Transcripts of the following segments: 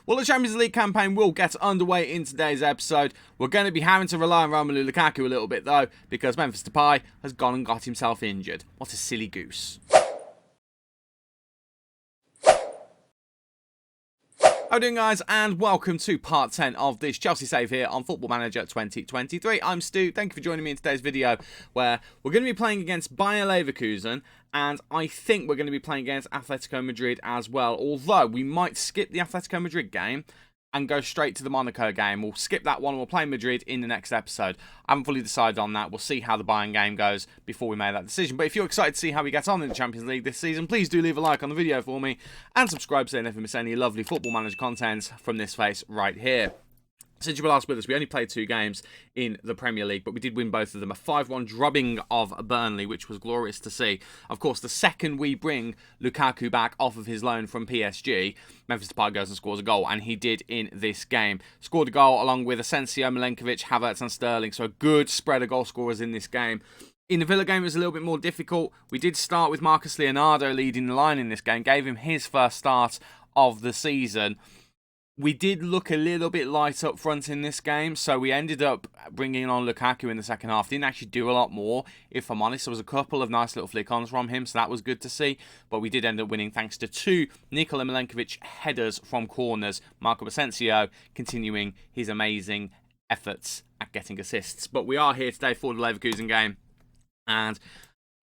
Well, the Champions League campaign will get underway in today's episode. We're going to be having to rely on Romelu Lukaku a little bit, though, because Memphis Depay has gone and got himself injured. What a silly goose. How are you doing, guys, and welcome to part 10 of this Chelsea save here on Football Manager 2023. I'm Stu. Thank you for joining me in today's video, where we're going to be playing against Bayer Leverkusen, and I think we're going to be playing against Atletico Madrid as well, although we might skip the Atletico Madrid game and go straight to the Monaco game. We'll skip that one and we'll play Madrid in the next episode. I haven't fully decided on that. We'll see how the Bayern game goes before we make that decision. But if you're excited to see how we get on in the Champions League this season, please do leave a like on the video for me and subscribe so you never miss any lovely Football Manager content from this face right here. Since you were last with us, we only played 2 games in the Premier League, but we did win both of them. A 5-1 drubbing of Burnley, which was glorious to see. Of course, the second we bring Lukaku back off of his loan from PSG, Memphis Depay goes and scores a goal, and he did in this game. Scored a goal along with Asensio, Milenkovic, Havertz and Sterling, so a good spread of goal scorers in this game. In the Villa game, it was a little bit more difficult. We did start with Marcus Leonardo leading the line in this game, gave him his first start of the season. We did look a little bit light up front in this game, so we ended up bringing on Lukaku in the second half. Didn't actually do a lot more, if I'm honest. There was a couple of nice little flick-ons from him, so that was good to see. But we did end up winning thanks to 2 Nikola Milenkovic headers from corners. Marco Asensio continuing his amazing efforts at getting assists. But we are here today for the Leverkusen game, and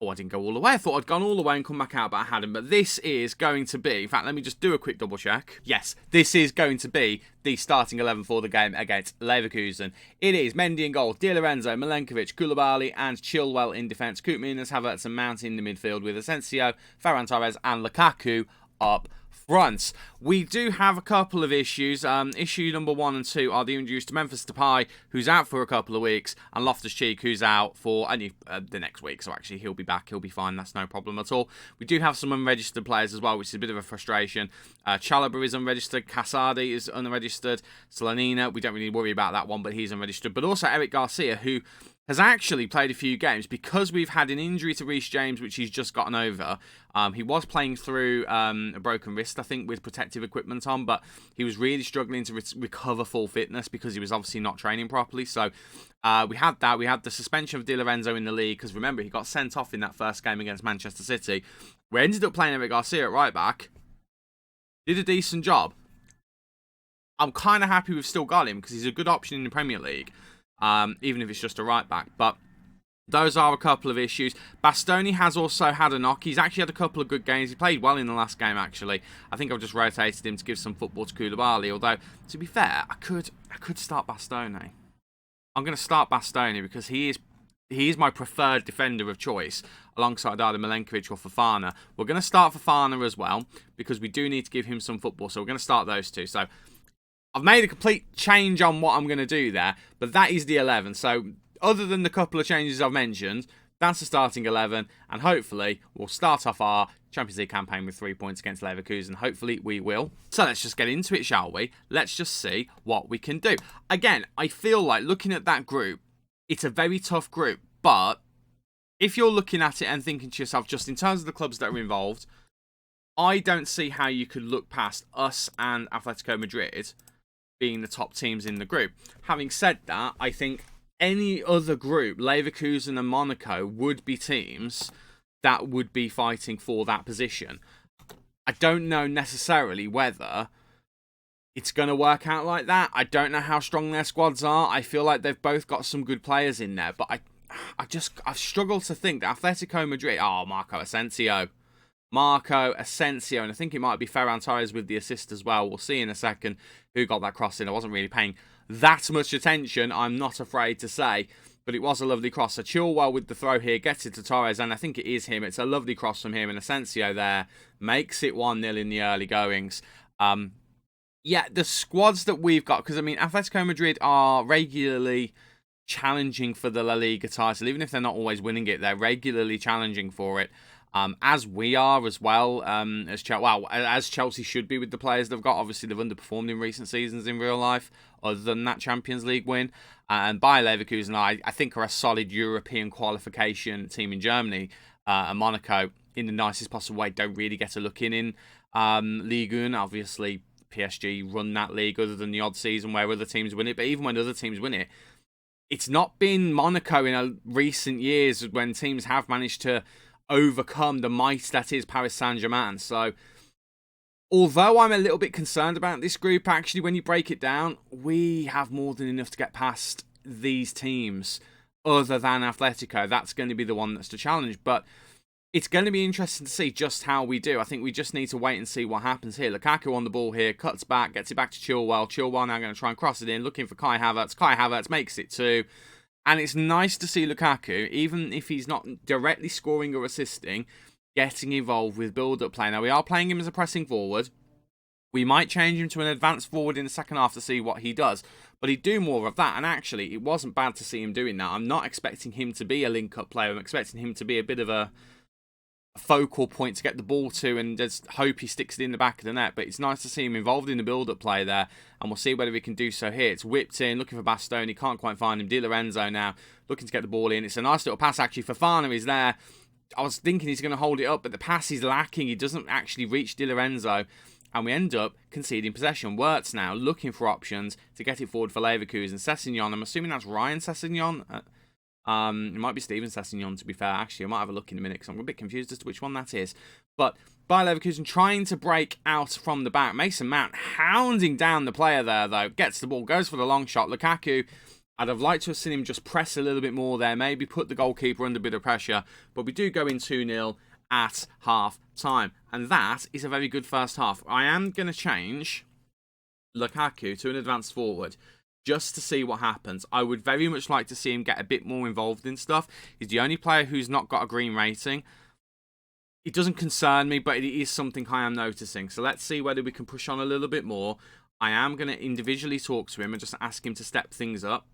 I didn't go all the way. I thought I'd gone all the way and come back out, but I hadn't. But this is going to be... In fact, let me just do a quick double check. Yes, this is going to be the starting 11 for the game against Leverkusen. It is Mendy in goal, Di Lorenzo, Milenkovic, Koulibaly and Chilwell in defence. Koopmeiners, Havertz and Mount in the midfield with Asensio, Ferran Torres and Lukaku up front. We do have a couple of issues. Issue number 1 and 2 are the injuries to Memphis Depay, who's out for a couple of weeks, and Loftus-Cheek, who's out for only the next week. So actually, he'll be back. He'll be fine. That's no problem at all. We do have some unregistered players as well, which is a bit of a frustration. Chalobah is unregistered. Casadi is unregistered. Solanina, we don't really worry about that one, but he's unregistered. But also Eric Garcia, who has actually played a few games because we've had an injury to Reece James, which he's just gotten over. He was playing through a broken wrist, I think, with protective equipment on, but he was really struggling to recover full fitness because he was obviously not training properly. So we had that. We had the suspension of Di Lorenzo in the league because, remember, he got sent off in that first game against Manchester City. We ended up playing Eric Garcia at right back. Did a decent job. I'm kind of happy we've still got him because he's a good option in the Premier League. Even if it's just a right back. But those are a couple of issues. Bastoni has also had a knock. He's actually had a couple of good games. He played well in the last game, actually. I think I've just rotated him to give some football to Koulibaly. Although, to be fair, I could start Bastoni. I'm going to start Bastoni because he is my preferred defender of choice alongside either Milenkovic or Fofana. We're going to start Fofana as well because we do need to give him some football. So we're going to start those two. So I've made a complete change on what I'm going to do there, but that is the 11. So other than the couple of changes I've mentioned, that's the starting 11, and hopefully we'll start off our Champions League campaign with 3 points against Leverkusen. Hopefully we will. So let's just get into it, shall we? Let's just see what we can do. Again, I feel like looking at that group, it's a very tough group, but if you're looking at it and thinking to yourself, just in terms of the clubs that are involved, I don't see how you could look past us and Atletico Madrid being the top teams in the group. Having said that, I think any other group, Leverkusen and Monaco, would be teams that would be fighting for that position. I don't know necessarily whether it's going to work out like that. I don't know how strong their squads are. I feel like they've both got some good players in there, but I've struggled to think that Atletico Madrid... Oh, Marco Asensio, and I think it might be Ferran Torres with the assist as well. We'll see in a second who got that cross in. I wasn't really paying that much attention, I'm not afraid to say, but it was a lovely cross. So Chilwell with the throw here gets it to Torres, and I think it is him. It's a lovely cross from him, and Asensio there makes it 1-0 in the early goings. Yeah, the squads that we've got, because I mean, Atletico Madrid are regularly challenging for the La Liga title. Even if they're not always winning it, they're regularly challenging for it. As we are as well, as Chelsea should be with the players they've got. Obviously, they've underperformed in recent seasons in real life, other than that Champions League win. And Bayer Leverkusen, I think, are a solid European qualification team in Germany. And Monaco, in the nicest possible way, don't really get a look in Ligue 1. Obviously, PSG run that league other than the odd season where other teams win it. But even when other teams win it, it's not been Monaco in recent years when teams have managed to overcome the might that is Paris Saint-Germain. So, although I'm a little bit concerned about this group, actually, when you break it down, we have more than enough to get past these teams other than Atletico. That's going to be the one that's the challenge. But it's going to be interesting to see just how we do. I think we just need to wait and see what happens here. Lukaku on the ball here, cuts back, gets it back to Chilwell. Chilwell now going to try and cross it in, looking for Kai Havertz. Kai Havertz makes it 2. And it's nice to see Lukaku, even if he's not directly scoring or assisting, getting involved with build-up play. Now, we are playing him as a pressing forward. We might change him to an advanced forward in the second half to see what he does. But he'd do more of that. And actually, it wasn't bad to see him doing that. I'm not expecting him to be a link-up player. I'm expecting him to be a bit of a focal point to get the ball to and just hope he sticks it in the back of the net. But it's nice to see him involved in the build-up play there, and we'll see whether he can do so here. It's whipped in, looking for Bastoni, can't quite find him. Di Lorenzo now looking to get the ball in. It's a nice little pass actually. Fofana is there. I was thinking he's going to hold it up, but the pass is lacking. He doesn't actually reach Di Lorenzo, and we end up conceding possession. Wirtz now looking for options to get it forward for Leverkusen. Sessegnon, I'm assuming that's Ryan Sessegnon. It might be Steven Sessegnon, to be fair. Actually, I might have a look in a minute because I'm a bit confused as to which one that is. But Bayer Leverkusen trying to break out from the back. Mason Mount hounding down the player there, though. Gets the ball, goes for the long shot. Lukaku, I'd have liked to have seen him just press a little bit more there. Maybe put the goalkeeper under a bit of pressure. But we do go in 2-0 at half time. And that is a very good first half. I am going to change Lukaku to an advanced forward, just to see what happens. I would very much like to see him get a bit more involved in stuff. He's the only player who's not got a green rating. It doesn't concern me, but it is something I am noticing. So let's see whether we can push on a little bit more. I am going to individually talk to him and just ask him to step things up,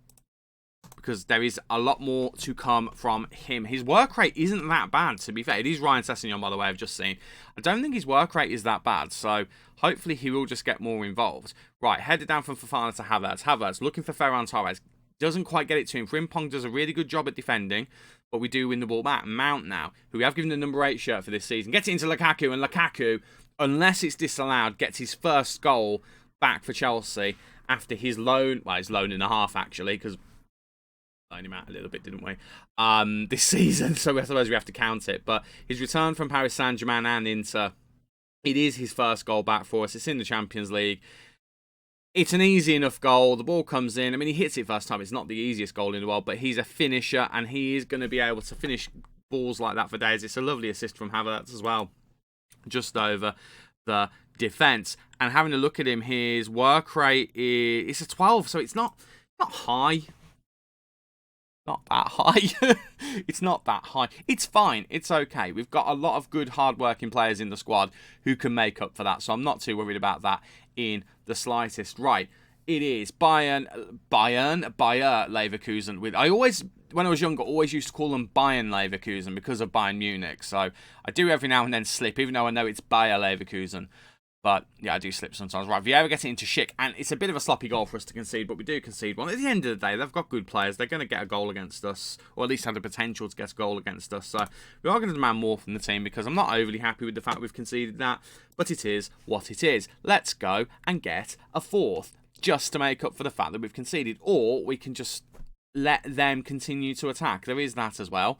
because there is a lot more to come from him. His work rate isn't that bad, to be fair. It is Ryan Sessegnon, by the way, I've just seen. I don't think his work rate is that bad, so hopefully he will just get more involved. Right, headed down from Fofana to Havertz. Havertz looking for Ferran Torres. Doesn't quite get it to him. Frimpong does a really good job at defending, but we do win the ball back. Mount now, who we have given the number 8 shirt for this season, gets it into Lukaku, and Lukaku, unless it's disallowed, gets his first goal back for Chelsea after his loan. Well, his loan and a half, actually, because loaned him out a little bit, didn't we, this season, so I suppose we have to count it. But his return from Paris Saint-Germain and Inter, it is his first goal back for us. It's in the Champions League. It's an easy enough goal. The ball comes in. I mean, he hits it first time. It's not the easiest goal in the world, but he's a finisher, and he is going to be able to finish balls like that for days. It's a lovely assist from Havertz as well, just over the defence. And having a look at him, his work rate is, it's a 12, so it's not high. Not that high. It's not that high. It's fine. It's okay. We've got a lot of good, hard-working players in the squad who can make up for that, so I'm not too worried about that in the slightest. Right, it is Bayer Leverkusen. When I was younger, always used to call them Bayern Leverkusen because of Bayern Munich. So I do every now and then slip, even though I know it's Bayer Leverkusen. But yeah, I do slip sometimes. Right, Vieira gets it into Schick, and it's a bit of a sloppy goal for us to concede, but we do concede one. At the end of the day, they've got good players. They're going to get a goal against us, or at least have the potential to get a goal against us. So we are going to demand more from the team, because I'm not overly happy with the fact we've conceded that, but it is what it is. Let's go and get a fourth, just to make up for the fact that we've conceded, or we can just let them continue to attack. There is that as well.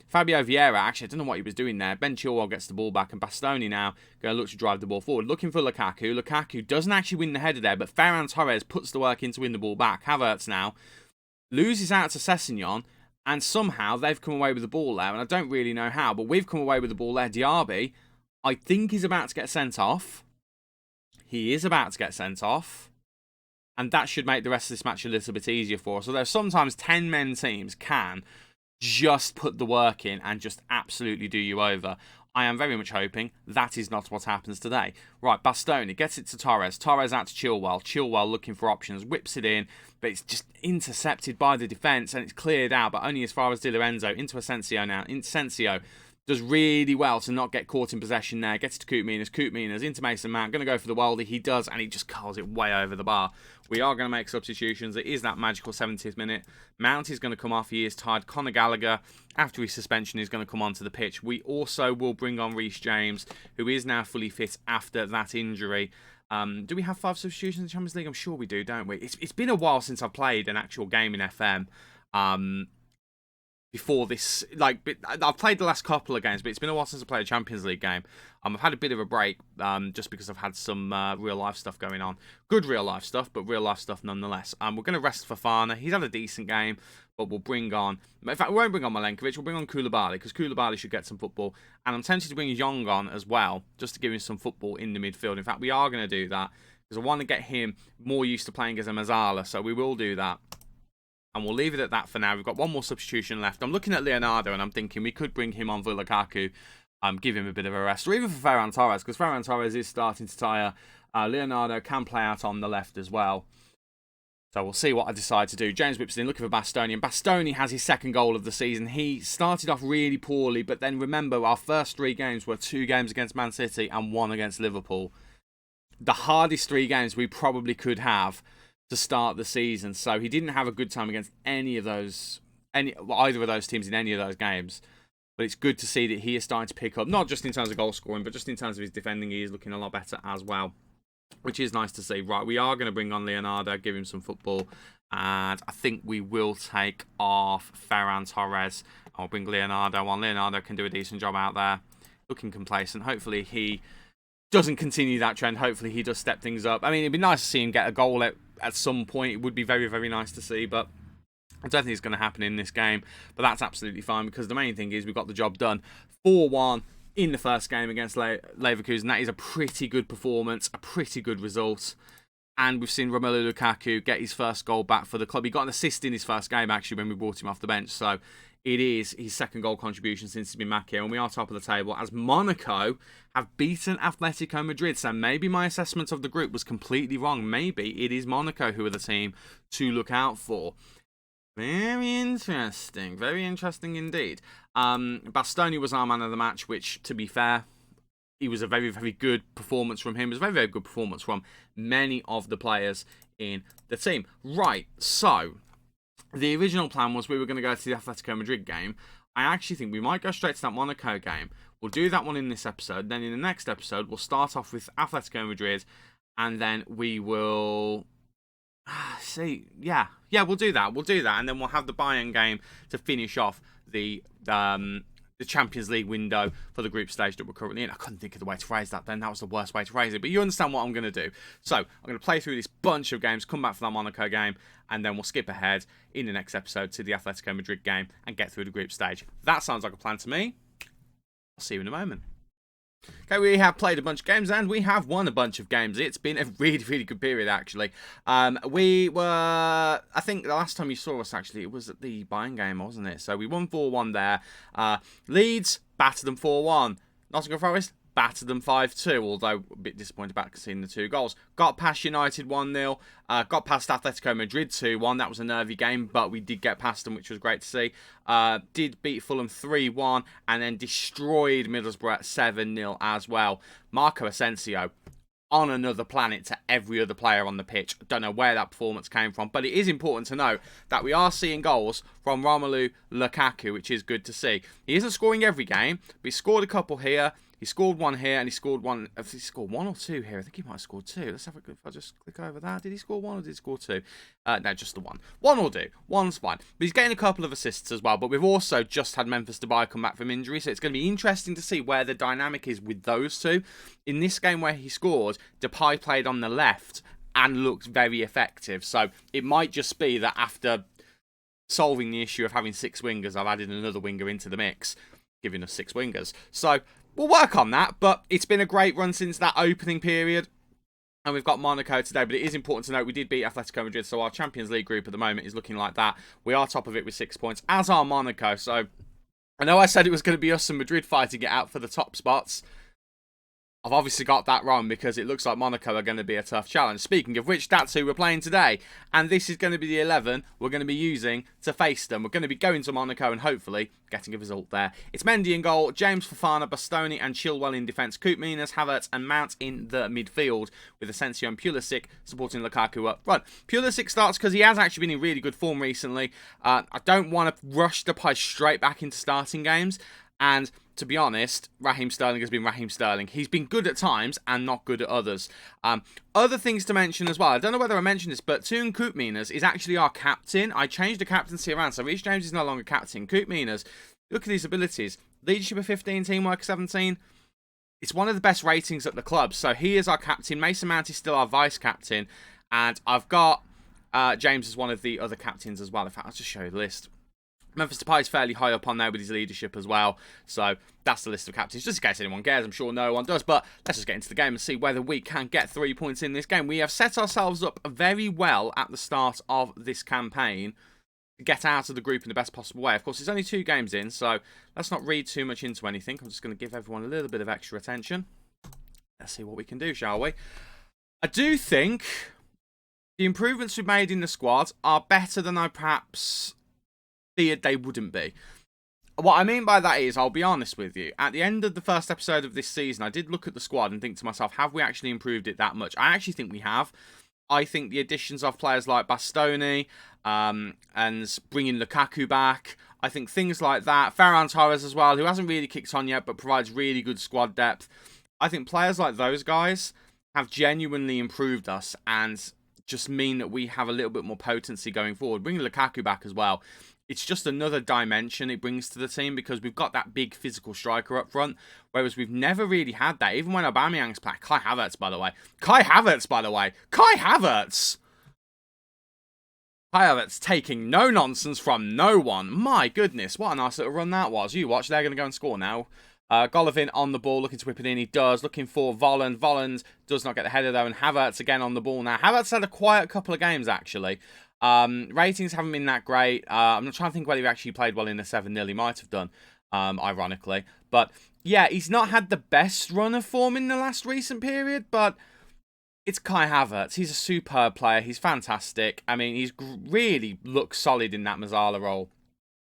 Fabio Vieira, actually, I don't know what he was doing there. Ben Chilwell gets the ball back, and Bastoni now going to look to drive the ball forward. Looking for Lukaku. Lukaku doesn't actually win the header there, but Ferran Torres puts the work in to win the ball back. Havertz now loses out to Sessegnon, and somehow they've come away with the ball there, and I don't really know how, but we've come away with the ball there. Diaby, I think he's about to get sent off. He is about to get sent off. And that should make the rest of this match a little bit easier for us. Although sometimes 10-men teams can just put the work in and just absolutely do you over. I am very much hoping that is not what happens today. Right, Bastoni gets it to Torres. Torres out to Chilwell. Chilwell looking for options, whips it in, but it's just intercepted by the defence, and it's cleared out, but only as far as Di Lorenzo. Into Asensio now. Asensio does really well to not get caught in possession there. Gets it to Koopmeiners into Mason Mount. Going to go for the worldie. He does, and he just curls it way over the bar. We are going to make substitutions. It is that magical 70th minute. Mount is going to come off. He is tired. Conor Gallagher, after his suspension, is going to come onto the pitch. We also will bring on Reece James, who is now fully fit after that injury. Do we have 5 substitutions in the Champions League? I'm sure we do, don't we? It's been a while since I've played an actual game in FM. Before this, like, I've played the last couple of games, but it's been a while since I played a Champions League game. I've had a bit of a break, just because I've had some real life stuff going on. Good real life stuff, but real life stuff nonetheless. We're going to rest Fofana. He's had a decent game, but we'll bring on... In fact, we won't bring on Milenkovic. We'll bring on Koulibaly, because Koulibaly should get some football. And I'm tempted to bring Young on as well, just to give him some football in the midfield. In fact, we are going to do that, because I want to get him more used to playing as a Mazzala, so we will do that. And we'll leave it at that for now. We've got one more substitution left. I'm looking at Leonardo and I'm thinking we could bring him on for Lukaku, give him a bit of a rest. Or even for Ferran Torres, because Ferran Torres is starting to tire. Leonardo can play out on the left as well. So we'll see what I decide to do. James whips in, looking for Bastoni. And Bastoni has his second goal of the season. He started off really poorly, but then remember, our first 3 games were 2 games against Man City and 1 against Liverpool. The hardest 3 games we probably could have to start the season, so he didn't have a good time against either of those teams in any of those games. But it's good to see that he is starting to pick up, not just in terms of goal scoring, but just in terms of his defending. He is looking a lot better as well, which is nice to see. Right, we are going to bring on Leonardo, give him some football, and I think we will take off Ferran Torres. I'll bring Leonardo on. Leonardo can do a decent job out there, looking complacent. Hopefully he doesn't continue that trend. Hopefully he does step things up. I mean, it'd be nice to see him get a goal at some point. It would be very, very nice to see, but I don't think it's going to happen in this game. But that's absolutely fine, because the main thing is we got the job done. 4-1 in the first game against Leverkusen. That is a pretty good performance, a pretty good result. And we've seen Romelu Lukaku get his first goal back for the club. He got an assist in his first game, actually, when we brought him off the bench. So it is his second goal contribution since he's been back here. And we are top of the table, as Monaco have beaten Atletico Madrid. So maybe my assessment of the group was completely wrong. Maybe it is Monaco who are the team to look out for. Very interesting. Very interesting indeed. Bastoni was our man of the match, which, to be fair, it was a very, very good performance from him. It was a very, very good performance from many of the players in the team. Right, so the original plan was we were going to go to the Atletico Madrid game. I actually think we might go straight to that Monaco game. We'll do that one in this episode. Then in the next episode, we'll start off with Atletico Madrid, and then we will... see, yeah, we'll do that. We'll do that, and then we'll have the Bayern game to finish off the Champions League window for the group stage that we're currently in. I couldn't think of the way to phrase that then. That was the worst way to phrase it. But you understand what I'm going to do. So I'm going to play through this bunch of games, come back for that Monaco game, and then we'll skip ahead in the next episode to the Atletico Madrid game and get through the group stage. That sounds like a plan to me. I'll see you in a moment. Okay, we have played a bunch of games and we have won a bunch of games. It's been a really, really good period, actually. We were, I think the last time you saw us, actually, it was at the Bayern game, wasn't it? So we won 4-1 there. Leeds, battered them 4-1. Nottingham Forest, battered them 5-2, although a bit disappointed about seeing the 2 goals. Got past United 1-0. Got past Atletico Madrid 2-1. That was a nervy game, but we did get past them, which was great to see. Did beat Fulham 3-1, and then destroyed Middlesbrough 7-0 as well. Marco Asensio on another planet to every other player on the pitch. Don't know where that performance came from, but it is important to note that we are seeing goals from Romelu Lukaku, which is good to see. He isn't scoring every game, but he scored a couple here. He scored 1 here, and he scored 1. He scored 1 or 2 here. I think he might have scored 2. Let's have a good. If I just click over that, did he score 1 or did he score 2? No, just the 1. 1 will do. 1's fine. But he's getting a couple of assists as well. But we've also just had Memphis Depay come back from injury, so it's going to be interesting to see where the dynamic is with those two. In this game where he scored, Depay played on the left and looked very effective. So it might just be that after solving the issue of having 6 wingers, I've added another winger into the mix, giving us 6 wingers. So we'll work on that, but it's been a great run since that opening period. And we've got Monaco today, but it is important to note we did beat Atletico Madrid, so our Champions League group at the moment is looking like that. We are top of it with 6 points, as are Monaco. So I know I said it was going to be us and Madrid fighting it out for the top spots. I've obviously got that wrong, because it looks like Monaco are going to be a tough challenge. Speaking of which, that's who we're playing today. And this is going to be the 11 we're going to be using to face them. We're going to be going to Monaco and hopefully getting a result there. It's Mendy in goal, James, Fofana, Bastoni and Chilwell in defence. Koopmeiners, Havertz and Mount in the midfield, with Asensio and Pulisic supporting Lukaku up front. Pulisic starts because he has actually been in really good form recently. I don't want to rush Depay straight back into starting games. And to be honest, Raheem Sterling has been Raheem Sterling. He's been good at times and not good at others. Other things to mention as well. I don't know whether I mentioned this, but Toon Koopmeiners is actually our captain. I changed the captaincy around, so Reece James is no longer captain. Koopmeiners, look at his abilities. Leadership of 15, teamwork 17. It's one of the best ratings at the club. So he is our captain. Mason Mount is still our vice captain. And I've got James as one of the other captains as well. In fact, I'll just show you the list. Memphis Depay is fairly high up on there with his leadership as well. So that's the list of captains. Just in case anyone cares, I'm sure no one does. But let's just get into the game and see whether we can get 3 points in this game. We have set ourselves up very well at the start of this campaign to get out of the group in the best possible way. Of course, it's only 2 games in, so let's not read too much into anything. I'm just going to give everyone a little bit of extra attention. Let's see what we can do, shall we? I do think the improvements we've made in the squad are better than I perhaps feared they wouldn't be. What I mean by that is, I'll be honest with you, at the end of the first episode of this season, I did look at the squad and think to myself, have we actually improved it that much? I actually think we have. I think the additions of players like Bastoni and bringing Lukaku back, I think things like that, Ferran Torres as well, who hasn't really kicked on yet but provides really good squad depth. I think players like those guys have genuinely improved us and just mean that we have a little bit more potency going forward. Bringing Lukaku back as well, it's just another dimension it brings to the team because we've got that big physical striker up front, whereas we've never really had that. Even when Aubameyang's back, Kai Havertz, by the way. Kai Havertz taking no nonsense from no one. My goodness, what a nice little run that was. You watch, they're going to go and score now. Golovin on the ball, looking to whip it in. He does. Looking for Volland. Volland does not get the header, though. And Havertz again on the ball now. Havertz had a quiet couple of games, actually. Ratings haven't been that great. I'm not trying to think whether he actually played well in the 7-0. He might have done, ironically. But, yeah, he's not had the best run of form in the last recent period, but it's Kai Havertz. He's a superb player. He's fantastic. I mean, he's really looks solid in that Mazzala role,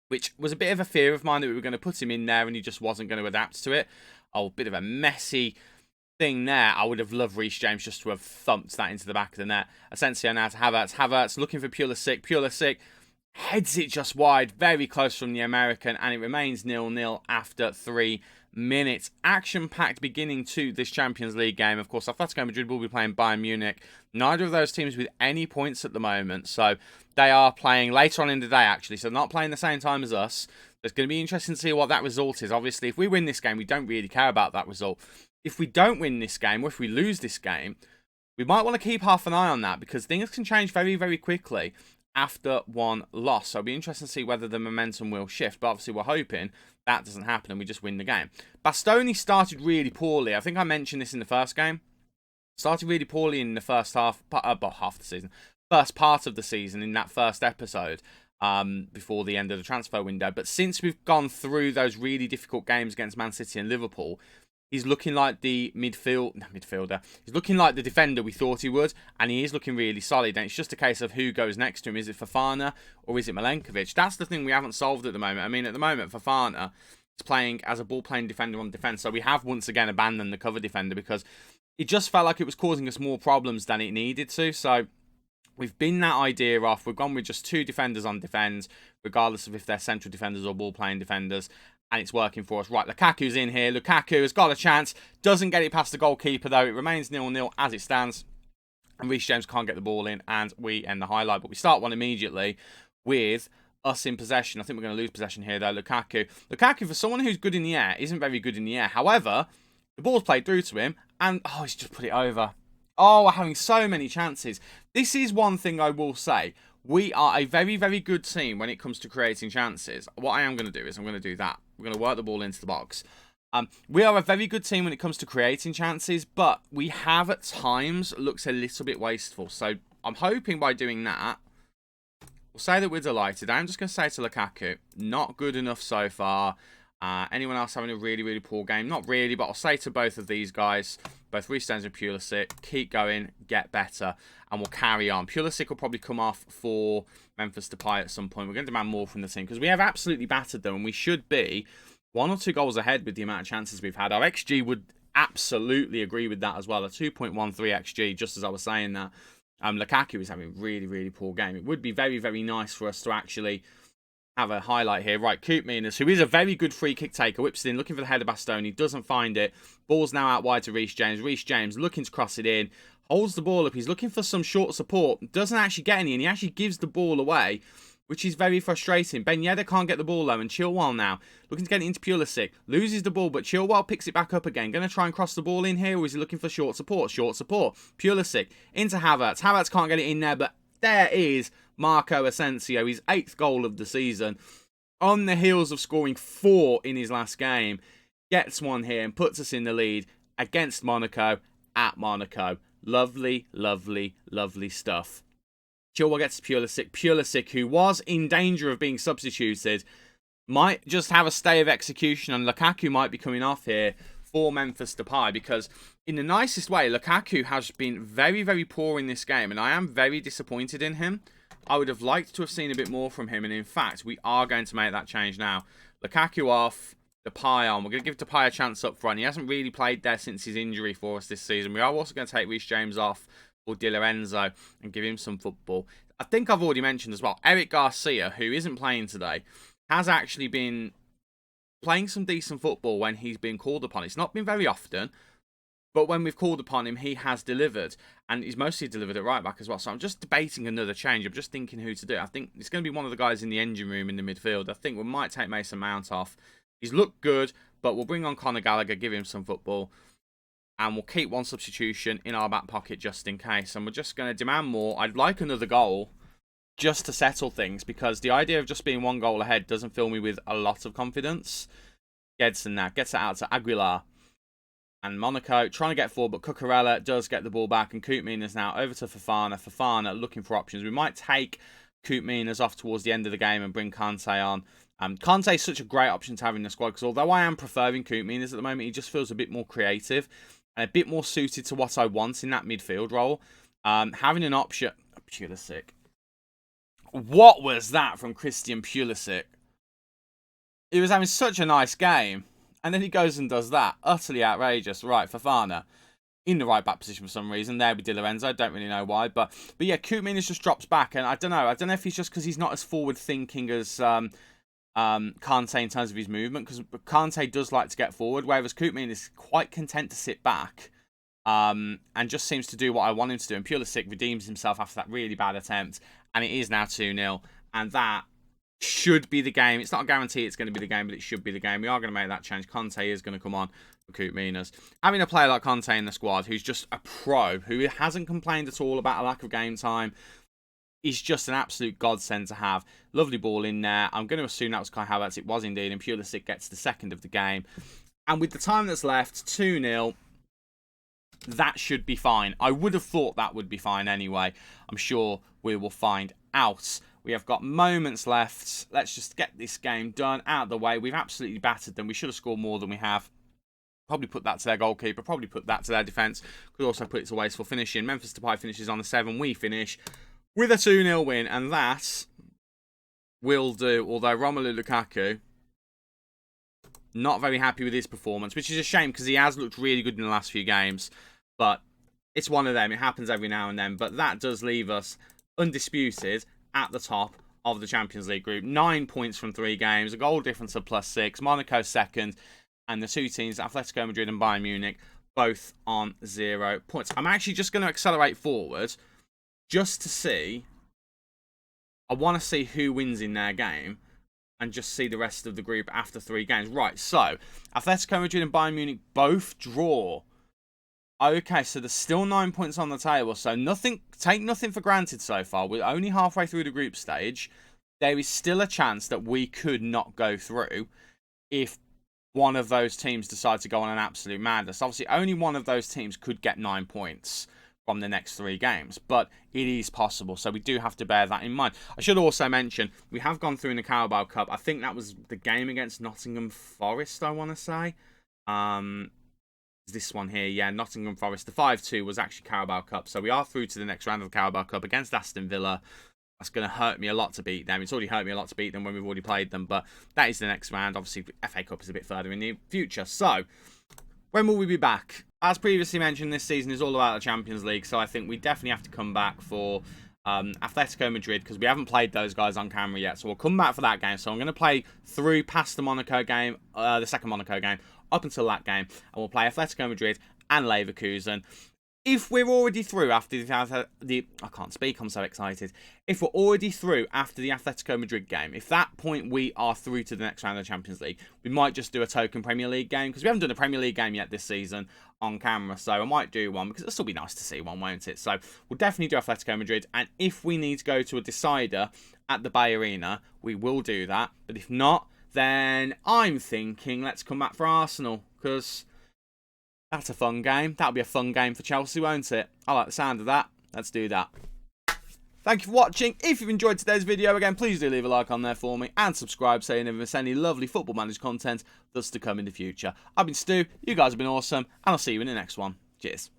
which was a bit of a fear of mine that we were going to put him in there and he just wasn't going to adapt to it. Oh, bit of a messy thing there. I would have loved Reece James just to have thumped that into the back of the net. Asensio now to Havertz. Havertz looking for Pulisic. Pulisic heads it just wide, very close from the American, and it remains 0-0 after 3 minutes. Action-packed beginning to this Champions League game. Of course, Atletico Madrid will be playing Bayern Munich. Neither of those teams with any points at the moment, so they are playing later on in the day, actually, so not playing the same time as us. It's going to be interesting to see what that result is. Obviously, if we win this game, we don't really care about that result. If we don't win this game, or if we lose this game, we might want to keep half an eye on that because things can change very, very quickly after one loss. So it'll be interesting to see whether the momentum will shift. But obviously, we're hoping that doesn't happen and we just win the game. Bastoni started really poorly. I think I mentioned this in the first game. Started really poorly in the first half the season. First part of the season in that first episode. Before the end of the transfer window. But since we've gone through those really difficult games against Man City and Liverpool, he's looking like the midfielder. He's looking like the defender we thought he would, and he is looking really solid. And it's just a case of who goes next to him. Is it Fofana or is it Milenkovic? That's the thing we haven't solved at the moment. I mean, at the moment, Fofana is playing as a ball-playing defender on defence. So we have once again abandoned the cover defender because it just felt like it was causing us more problems than it needed to. So we've been that idea off. We've gone with just 2 defenders on defence, regardless of if they're central defenders or ball-playing defenders. And it's working for us. Right, Lukaku's in here. Lukaku has got a chance. Doesn't get it past the goalkeeper, though. It remains 0-0 as it stands. And Reece James can't get the ball in. And we end the highlight. But we start one immediately with us in possession. I think we're going to lose possession here, though. Lukaku, for someone who's good in the air, isn't very good in the air. However, the ball's played through to him. And, oh, he's just put it over. Oh, we're having so many chances. This is one thing I will say. We are a very, very good team when it comes to creating chances. What I am going to do is I'm going to do that. We're going to work the ball into the box. We are a very good team when it comes to creating chances, but we have at times looked a little bit wasteful. So I'm hoping by doing that, we'll say that we're delighted. I'm just going to say to Lukaku, not good enough so far. Anyone else having a really, really poor game? Not really, but I'll say to both of these guys, both Reece James and Pulisic, keep going, get better, and we'll carry on. Pulisic will probably come off for Memphis Depay at some point. We're going to demand more from the team because we have absolutely battered them, and we should be 1 or 2 goals ahead with the amount of chances we've had. Our XG would absolutely agree with that as well, a 2.13 XG, just as I was saying that. Lukaku is having a really, really poor game. It would be very, very nice for us to actually have a highlight here. Right, Koopmeiners, who is a very good free kick taker, whips it in, looking for the header Bastoni, doesn't find it. Ball's now out wide to Reece James. Reece James looking to cross it in, holds the ball up. He's looking for some short support, doesn't actually get any, and he actually gives the ball away, which is very frustrating. Ben Yedder can't get the ball though, and Chilwell now looking to get it into Pulisic. Loses the ball, but Chilwell picks it back up again. Going to try and cross the ball in here, or is he looking for short support? Short support. Pulisic into Havertz. Havertz can't get it in there, but there is Marco Asensio, his 8th goal of the season. On the heels of scoring 4 in his last game, gets one here and puts us in the lead against Monaco at Monaco. Lovely, lovely, lovely stuff. Chilwell gets Pulisic. Pulisic, who was in danger of being substituted, might just have a stay of execution, and Lukaku might be coming off here for Memphis Depay, because in the nicest way, Lukaku has been very, very poor in this game, and I am very disappointed in him. I would have liked to have seen a bit more from him, and in fact, we are going to make that change now. Lukaku off, Depay on. We're going to give Depay a chance up front. He hasn't really played there since his injury for us this season. We are also going to take Reece James off for Di Lorenzo and give him some football. I think I've already mentioned as well, Eric Garcia, who isn't playing today, has actually been playing some decent football when he's been called upon. It's not been very often, but when we've called upon him, he has delivered. And he's mostly delivered at right back as well. So I'm just debating another change. I'm just thinking who to do. I think it's going to be one of the guys in the engine room in the midfield. I think we might take Mason Mount off. He's looked good, but we'll bring on Conor Gallagher, give him some football. And we'll keep one substitution in our back pocket just in case. And we're just going to demand more. I'd like another goal just to settle things, because the idea of just being 1 goal ahead doesn't fill me with a lot of confidence. Gedson now gets it out to Aguilar. And Monaco trying to get forward, but Cucurella does get the ball back. And Koopmeiners now over to Fofana. Fofana looking for options. We might take Koopmeiners off towards the end of the game and bring Kante on. Kante is such a great option to have in the squad, because although I am preferring Koopmeiners at the moment, he just feels a bit more creative and a bit more suited to what I want in that midfield role. Having an option... Pulisic. What was that from Christian Pulisic? He was having such a nice game, and then he goes and does that. Utterly outrageous. Right, Fofana in the right back position for some reason. There with Di Lorenzo. I don't really know why. But yeah, Koopmeiners just drops back, and I don't know. I don't know if he's just because he's not as forward-thinking as Kante in terms of his movement, because Kante does like to get forward, whereas Koopmeiners is quite content to sit back and just seems to do what I want him to do. And Pulisic redeems himself after that really bad attempt, and it is now 2-0, and that should be the game. It's not a guarantee it's going to be the game, but it should be the game. We are going to make that change. Conte is going to come on for Koopmeiners. Having a player like Conte in the squad, who's just a pro, who hasn't complained at all about a lack of game time, is just an absolute godsend to have. Lovely ball in there. I'm going to assume that was Kai Havertz. It was indeed, and Pulisic gets the 2nd of the game. And with the time that's left, 2-0, that should be fine. I would have thought that would be fine anyway. I'm sure we will find out. We have got moments left. Let's just get this game done, out of the way. We've absolutely battered them. We should have scored more than we have. Probably put that to their goalkeeper. Probably put that to their defence. Could also put it to wasteful finishing. Memphis Depay finishes on the 7. We finish with a 2-0 win. And that will do. Although Romelu Lukaku, not very happy with his performance, which is a shame because he has looked really good in the last few games. But it's one of them. It happens every now and then. But that does leave us undisputed at the top of the Champions League group. 9 points from 3 games, a goal difference of +6. Monaco 2nd, and the 2 teams, Atletico Madrid and Bayern Munich, both on 0 points. I'm actually just going to accelerate forward just to see. I want to see who wins in their game and just see the rest of the group after 3 games. Right, so Atletico Madrid and Bayern Munich both draw. Okay, so there's still 9 points on the table. So take nothing for granted so far. We're only halfway through the group stage. There is still a chance that we could not go through if one of those teams decide to go on an absolute madness. Obviously, only one of those teams could get 9 points from the next 3 games, but it is possible. So we do have to bear that in mind. I should also mention, we have gone through in the Carabao Cup. I think that was the game against Nottingham Forest, I want to say. This one here, yeah, Nottingham Forest. The 5-2 was actually Carabao Cup. So we are through to the next round of the Carabao Cup against Aston Villa. That's going to hurt me a lot to beat them. It's already hurt me a lot to beat them when we've already played them. But that is the next round. Obviously, FA Cup is a bit further in the future. So, when will we be back? As previously mentioned, this season is all about the Champions League. So I think we definitely have to come back for Atletico Madrid, because we haven't played those guys on camera yet. So we'll come back for that game. So I'm going to play through past the Monaco game, the second Monaco game, up until that game. And we'll play Atletico Madrid and Leverkusen. If we're already through after the I can't speak, I'm so excited. If we're already through after the Atletico Madrid game, if that point we are through to the next round of the Champions League, we might just do a token Premier League game, because we haven't done a Premier League game yet this season on camera, so I might do one, because it'll still be nice to see one, won't it? So we'll definitely do Atletico Madrid, and if we need to go to a decider at the Bay Arena, we will do that. But if not, then I'm thinking let's come back for Arsenal, because that's a fun game. That'll be a fun game for Chelsea, won't it? I like the sound of that. Let's do that. Thank you for watching. If you've enjoyed today's video, again, please do leave a like on there for me and subscribe so you never miss any lovely Football Manager content that's to come in the future. I've been Stu. You guys have been awesome, and I'll see you in the next one. Cheers.